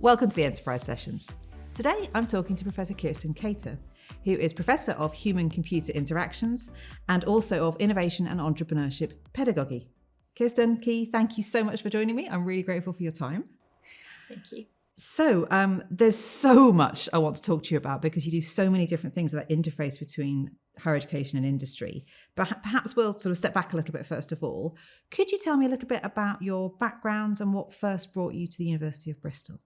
Welcome to the Enterprise Sessions. Today I'm talking to Professor Kirsten Cater, who is Professor of Human-Computer Interactions and also of Innovation and Entrepreneurship Pedagogy. Kirsten, Key, thank you so much for joining me. I'm really grateful for your time. Thank you. So there's so much I want to talk to you about because you do so many different things that interface between higher education and industry. But perhaps we'll sort of step back a little bit first of all. Could you tell me a little bit about your background and what first brought you to the University of Bristol?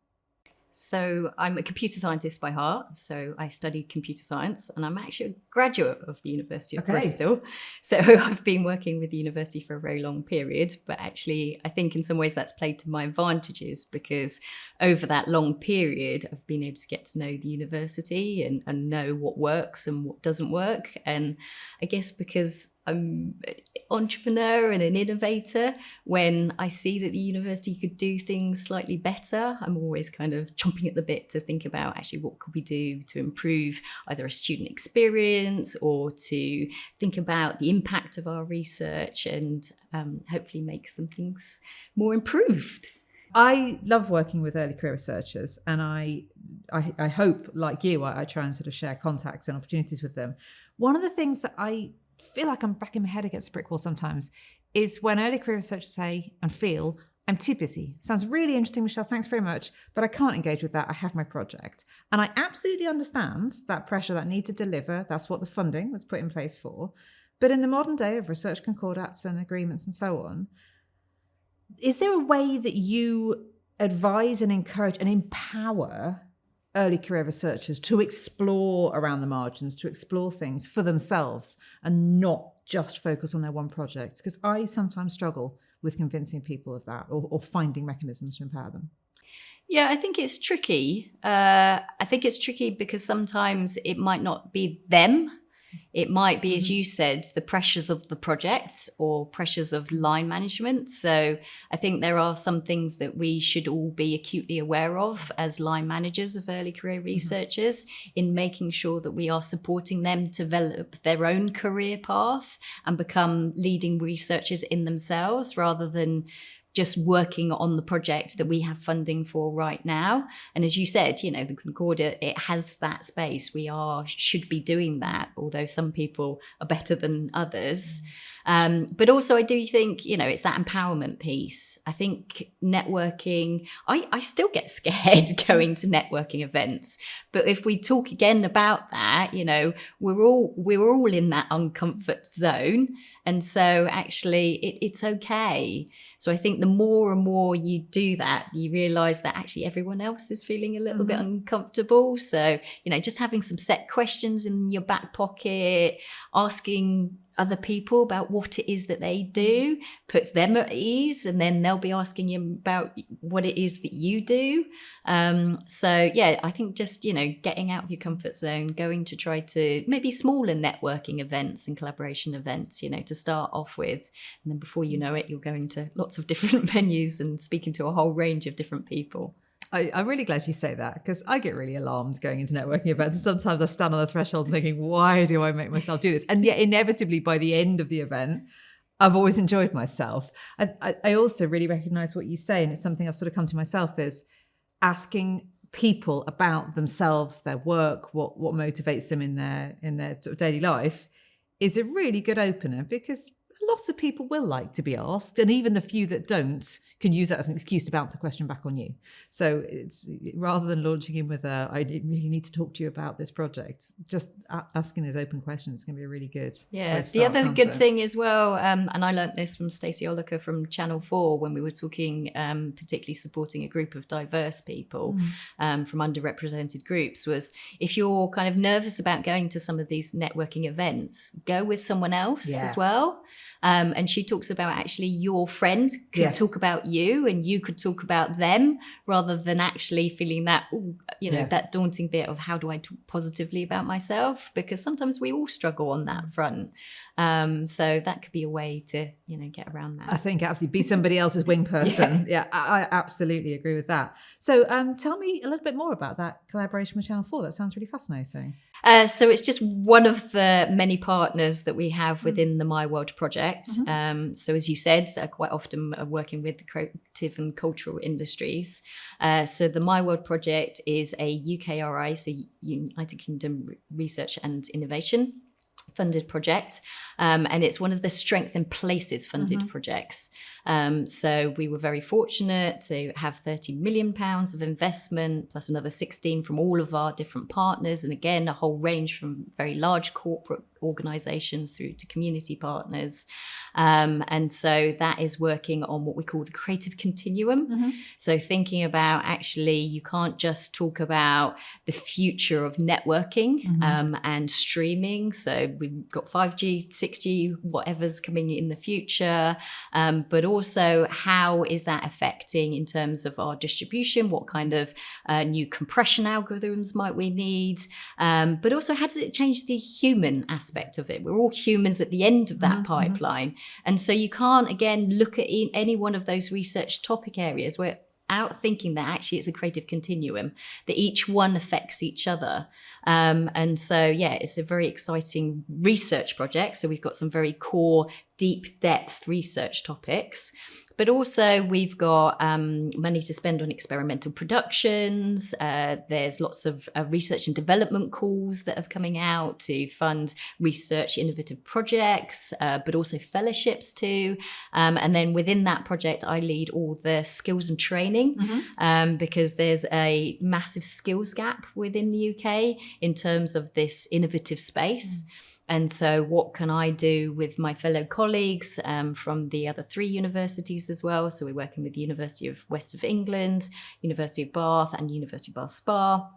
So I'm a computer scientist by heart. So I studied computer science and I'm actually a graduate of the University of Bristol. So I've been working with the university for a very long period, but actually I think in some ways that's played to my advantages because over that long period, I've been able to get to know the university and know what works and what doesn't work. And I guess because I'm an entrepreneur and an innovator, when I see that the university could do things slightly better, I'm always kind of chomping at the bit to think about actually what could we do to improve either a student experience or to think about the impact of our research and hopefully make some things more improved. I love working with early career researchers and I hope, like you, I try and sort of share contacts and opportunities with them. One of the things that I feel like I'm backing my head against a brick wall sometimes is when early career researchers say and feel, I'm too busy. Sounds really interesting, Michele, thanks very much, but I can't engage with that. I have my project. And I absolutely understand that pressure, that need to deliver. That's what the funding was put in place for. But in the modern day of research concordats and agreements and so on, is there a way that you advise and encourage and empower early career researchers to explore around the margins, to explore things for themselves and not just focus on their one project? Because I sometimes struggle with convincing people of that or finding mechanisms to empower them. Yeah, I think it's tricky. I think it's tricky because sometimes it might not be them. It might be, as you said, the pressures of the project or pressures of line management. So I think there are some things that we should all be acutely aware of as line managers of early career researchers in making sure that we are supporting them develop their own career path and become leading researchers in themselves rather than just working on the project that we have funding for right now. And as you said, you know, the Concordia, it has that space. We should be doing that, although some people are better than others. But also I do think, you know, it's that empowerment piece. I think networking, I still get scared going to networking events. But if we talk again about that, you know, we're all in that uncomfort zone. And so actually it's okay. So I think the more and more you do that, you realize that actually everyone else is feeling a little bit uncomfortable. So, you know, just having some set questions in your back pocket, asking other people about what it is that they do puts them at ease, and then they'll be asking you about what it is that you do. So yeah, I think just, you know, getting out of your comfort zone, going to try to maybe smaller networking events and collaboration events, you know, to start off with, and then before you know it, you're going to lots of different venues and speaking to a whole range of different people. I'm really glad you say that because I get really alarmed going into networking events. Sometimes I stand on the threshold thinking, why do I make myself do this? And yet inevitably by the end of the event, I've always enjoyed myself. I also really recognize what you say, and it's something I've sort of come to myself, is asking people about themselves, their work, what motivates them in their sort of daily life is a really good opener because lots of people will like to be asked, and even the few that don't can use that as an excuse to bounce a question back on you. So it's rather than launching in with I really need to talk to you about this project, just asking those open questions can be a really good way to the other start, good thing as well, and I learnt this from Stacey Oliker from Channel 4 when we were talking, particularly supporting a group of diverse people from underrepresented groups, was if you're kind of nervous about going to some of these networking events, go with someone else as well. And she talks about actually your friend could talk about you and you could talk about them rather than actually feeling that, that daunting bit of how do I talk positively about myself? Because sometimes we all struggle on that front. So that could be a way to, get around that. I think absolutely be somebody else's wing person. Yeah, I absolutely agree with that. So tell me a little bit more about that collaboration with Channel 4. That sounds really fascinating. So it's just one of the many partners that we have within the MyWorld project. So as you said, quite often working with the creative and cultural industries. So the MyWorld project is a UKRI, so United Kingdom Research and Innovation funded project, and it's one of the Strengthen Places funded projects. So we were very fortunate to have £30 million of investment, plus another 16 from all of our different partners, and again a whole range from very large corporate organizations through to community partners. And so that is working on what we call the creative continuum. So thinking about, actually, you can't just talk about the future of networking and streaming. So we've got 5G, 6G, whatever's coming in the future, but also how is that affecting in terms of our distribution? What kind of new compression algorithms might we need? But also, how does it change the human aspect of it? We're all humans at the end of that pipeline. And so you can't, again, look at any one of those research topic areas without thinking that actually it's a creative continuum, that each one affects each other. And so, yeah, it's a very exciting research project. So we've got some very core, deep depth research topics. But also we've got money to spend on experimental productions. There's lots of research and development calls that are coming out to fund research innovative projects, but also fellowships too. And then within that project, I lead all the skills and training because there's a massive skills gap within the UK in terms of this innovative space. And so what can I do with my fellow colleagues from the other 3 universities as well? So we're working with the University of West of England, University of Bath and University of Bath Spa.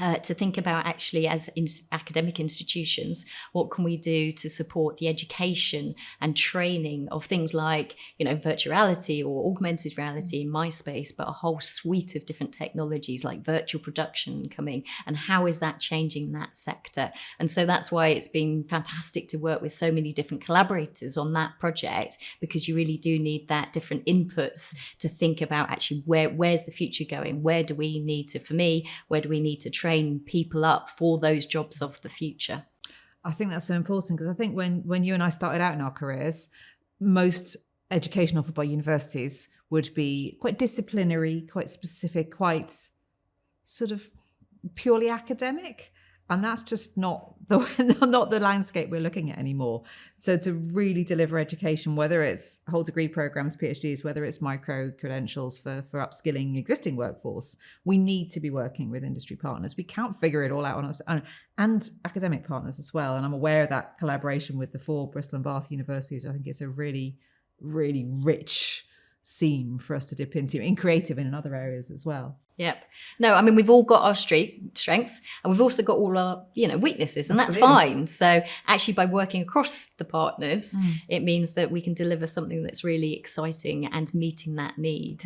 To think about, actually, as academic institutions, what can we do to support the education and training of things like, virtuality or augmented reality in my space, but a whole suite of different technologies like virtual production coming, and how is that changing that sector? And so that's why it's been fantastic to work with so many different collaborators on that project, because you really do need that different inputs to think about, actually, where's the future going? Where do we need to train people up for those jobs of the future? I think that's so important, because I think when you and I started out in our careers, most education offered by universities would be quite disciplinary, quite specific, quite sort of purely academic. And that's just not the landscape we're looking at anymore. So to really deliver education, whether it's whole degree programs, PhDs, whether it's micro credentials for upskilling existing workforce, we need to be working with industry partners. We can't figure it all out on us, and academic partners as well. And I'm aware of that collaboration with the 4 Bristol and Bath universities. I think it's a really, really rich seam for us to dip into, in creative and in other areas as well. Yep. No, I mean, we've all got our strengths, and we've also got all our, weaknesses, and Absolutely. that's fine. So actually, by working across the partners, it means that we can deliver something that's really exciting and meeting that need.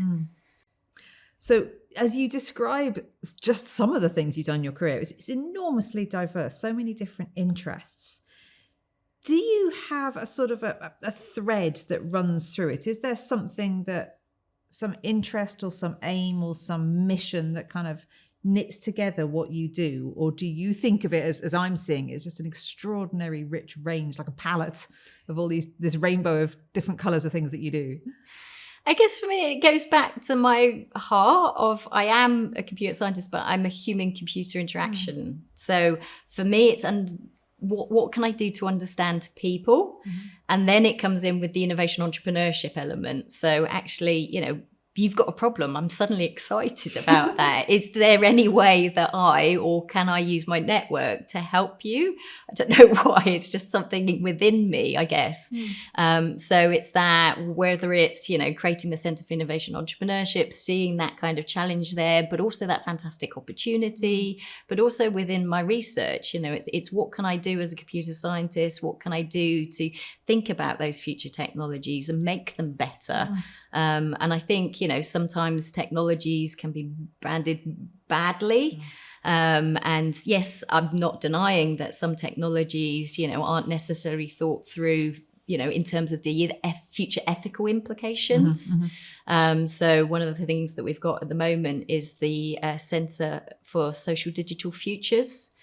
So as you describe just some of the things you've done in your career, it's enormously diverse, so many different interests. Do you have a sort of a thread that runs through it? Is there something some interest or some aim or some mission that kind of knits together what you do? Or do you think of it as I'm seeing it, as just an extraordinary rich range, like a palette of all this rainbow of different colours of things that you do? I guess for me, it goes back to my heart of, I am a computer scientist, but I'm a human-computer interaction. So for me, it's what can I do to understand people? And then it comes in with the innovation entrepreneurship element. So actually, you've got a problem. I'm suddenly excited about that. Is there any way that can I use my network to help you? I don't know why. It's just something within me, I guess. So it's that, whether it's, creating the Centre for Innovation Entrepreneurship, seeing that kind of challenge there, but also that fantastic opportunity, but also within my research, it's what can I do as a computer scientist? What can I do to think about those future technologies and make them better? And I think, sometimes technologies can be branded badly. And yes, I'm not denying that some technologies, aren't necessarily thought through, in terms of the future ethical implications. So one of the things that we've got at the moment is the Centre for Social Digital Futures.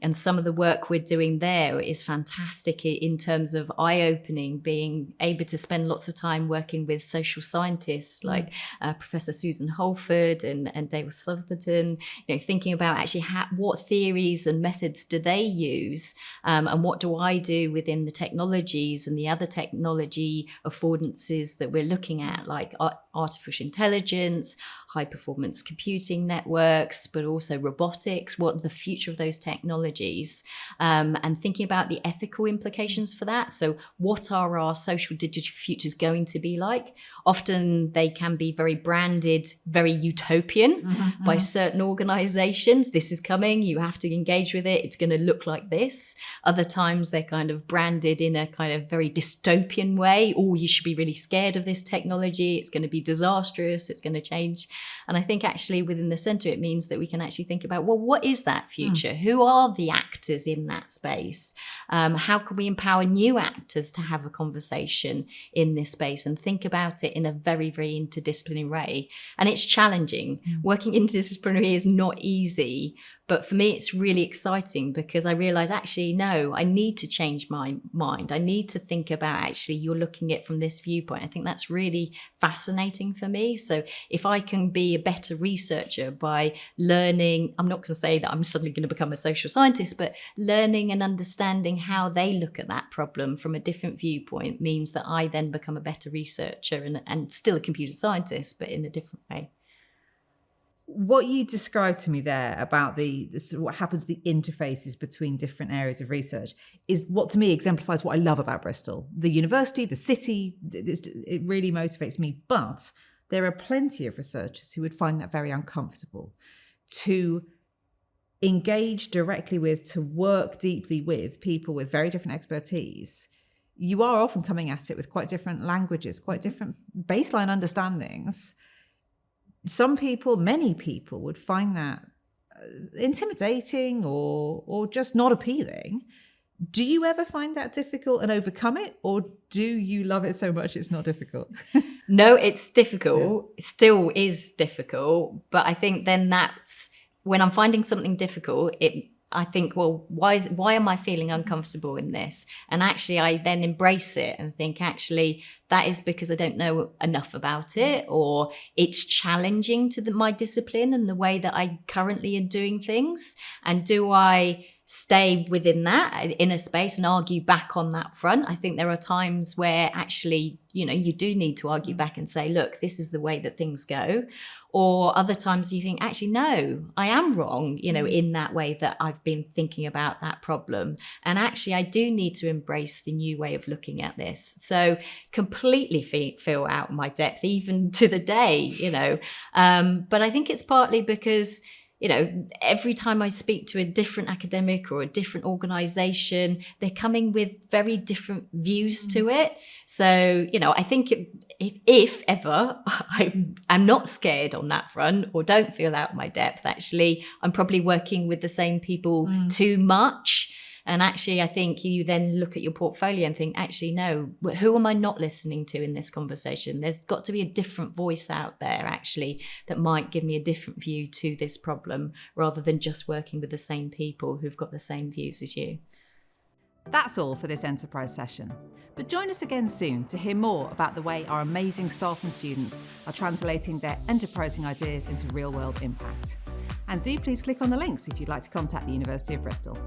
And some of the work we're doing there is fantastic in terms of eye-opening, being able to spend lots of time working with social scientists like Professor Susan Holford and David Southerton, thinking about actually what theories and methods do they use, and what do I do within the technologies and the other technology affordances that we're looking at, like artificial intelligence, high performance computing networks, but also robotics, what the future of those technologies, and thinking about the ethical implications for that. So what are our social digital futures going to be like? Often they can be very branded, very utopian by certain organizations. This is coming, you have to engage with it, it's going to look like this. Other times they're kind of branded in a kind of very dystopian way. Oh, you should be really scared of this technology, it's going to be disastrous, it's going to change. And I think actually within the centre, it means that we can actually think about, well, what is that future? Who are the actors in that space? How can we empower new actors to have a conversation in this space and think about it in a very, very interdisciplinary way? And it's challenging. Working interdisciplinary is not easy. But for me, it's really exciting because I realize actually, no, I need to change my mind. I need to think about actually you're looking at it from this viewpoint. I think that's really fascinating for me. So if I can be a better researcher by learning, I'm not going to say that I'm suddenly going to become a social scientist, but learning and understanding how they look at that problem from a different viewpoint means that I then become a better researcher and still a computer scientist, but in a different way. What you described to me there about what happens, the interfaces between different areas of research, is what to me exemplifies what I love about Bristol. The university, the city, it really motivates me. But there are plenty of researchers who would find that very uncomfortable to engage directly with, to work deeply with people with very different expertise. You are often coming at it with quite different languages, quite different baseline understandings. Some people, many people, would find that intimidating or just not appealing. Do you ever find that difficult and overcome it, or do you love it so much it's not difficult? No, it's difficult. It still is difficult. But I think then that's when I'm finding something difficult, I think, well, why am I feeling uncomfortable in this? And actually, I then embrace it and think, actually, that is because I don't know enough about it, or it's challenging to my discipline and the way that I currently am doing things. And do I stay within that inner space and argue back on that front? I think there are times where actually, you do need to argue back and say, look, this is the way that things go. Or other times you think, actually, no, I am wrong, in that way that I've been thinking about that problem. And actually, I do need to embrace the new way of looking at this. So completely feel out my depth, even to the day, But I think it's partly because every time I speak to a different academic or a different organization, they're coming with very different views to it. So, I think if ever I'm not scared on that front or don't feel out my depth, actually, I'm probably working with the same people too much. And actually, I think you then look at your portfolio and think, actually, no, who am I not listening to in this conversation? There's got to be a different voice out there, actually, that might give me a different view to this problem, rather than just working with the same people who've got the same views as you. That's all for this enterprise session. But join us again soon to hear more about the way our amazing staff and students are translating their enterprising ideas into real-world impact. And do please click on the links if you'd like to contact the University of Bristol.